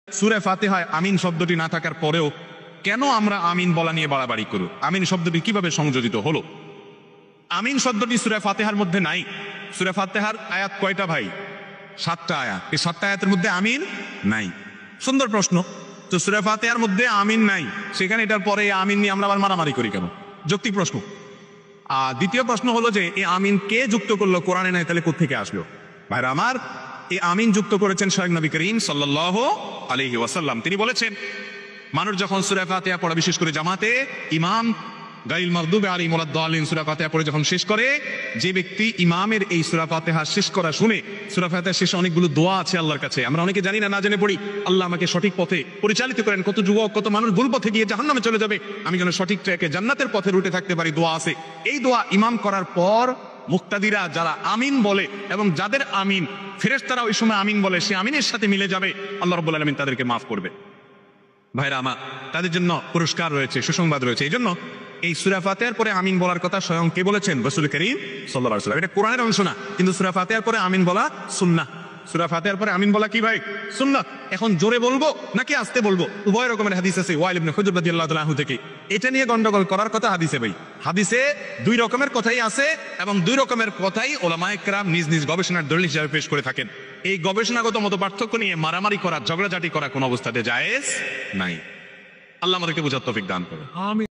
সূরা ফাতিহায় আমিন শব্দটি না থাকার পরেও কেন আমরা আমিন বলা নিয়ে বাড়াবাড়ি করব? আমিন শব্দটি কিভাবে সংযোজিত হলো? আমিন শব্দটি সূরা ফাতিহার মধ্যে নাই। সূরা ফাতিহার আয়াত কয়টা ভাই? 7টা আয়াত। এই 7টা আয়াতের মধ্যে আমিন নাই। সুন্দর প্রশ্ন। তো সূরা ফাতিহার মধ্যে আমিন নাই, সেখানে এটার পরে এই আমিন নিয়ে আমরা আবার মারামারি করি কেন? যৌক্তিক প্রশ্ন। আর দ্বিতীয় প্রশ্ন হলো যে এই আমিন কে যুক্ত করলো? কোরআনে নাই, তাহলে কোত্থেকে আসলো? ভাইরা আমার, এই আমিন যুক্ত করেছেন স্বয়ং নবী করিম সাল্লাল্লাহু আলাইহি ওয়াসাল্লাম। তিনি বলেছেন, মানুষ যখন সূরা ফাতিহা পড়া, বিশেষ করে জামাতে ইমাম গায়রুল মাগদুবি আলাইহিম ওয়ালাদ-দাল্লিন সূরা ফাতিহা পড়ে যখন শেষ করে, যে ব্যক্তি ইমামের এই সূরা ফাতিহা শেষ করা শুনে, সূরা ফাতিহার শেষে অনেকগুলো দোয়া আছে আল্লাহর কাছে, আমরা অনেকে জানি না, না জেনে পড়ি। আল্লাহ আমাকে সঠিক পথে পরিচালিত করেন। কত যুবক, কত মানুষ ভুল পথে গিয়ে জাহান্নামে চলে যাবে, আমি যেন সঠিক ট্র্যাকে জান্নাতের পথে রুটে থাকতে পারি। দোয়া আছে। এই দোয়া ইমাম করার পর মুক্তাদিরা যারা আমিন বলে এবং যাদের আমিন ফেরেশতারা ওই সময় আমিন বলে, সে আমিনের সাথে মিলে যাবে, আল্লাহ রাব্বুল আলামিন তাদেরকে মাফ করবে। ভাইরা আমার, তাদের জন্য পুরস্কার রয়েছে, সুসংবাদ রয়েছে। এই জন্য এই সূরা ফাতিহার পরে আমিন বলার কথা স্বয়ং কে বলেছেন? রাসূল করিম সাল্লাল্লাহু আলাইহি ওয়াসাল্লাম। এটা কোরআনের অংশ না, কিন্তু সূরা ফাতিহার পরে আমিন বলা সুন্নাহ। সূরা ফাতিহার পরে আমিন বলা কি ভাই? সুন্নাহ। এখন জোরে বলবো নাকি আস্তে বলবো? উভয় রকমের হাদিস আছে। ওয়াইল ইবনে হুজর রাদিয়াল্লাহু তাআলা আনহু থেকে এটা নিয়ে গন্ডগোল করার কথা হাদিসে ভাই। হাদিসে দুই রকমের কথাই আছে এবং দুই রকমের কথাই উলামায়ে কেরাম নিজ নিজ গবেষণার দলিল হিসেবে পেশ করে থাকেন। এই গবেষণাগত মত পার্থক্য নিয়ে মারামারি করা, ঝগড়াঝাটি করা কোনো অবস্থাতে জায়েজ নাই। আল্লাহ আমাদেরকে বুঝার তৌফিক দান করুন।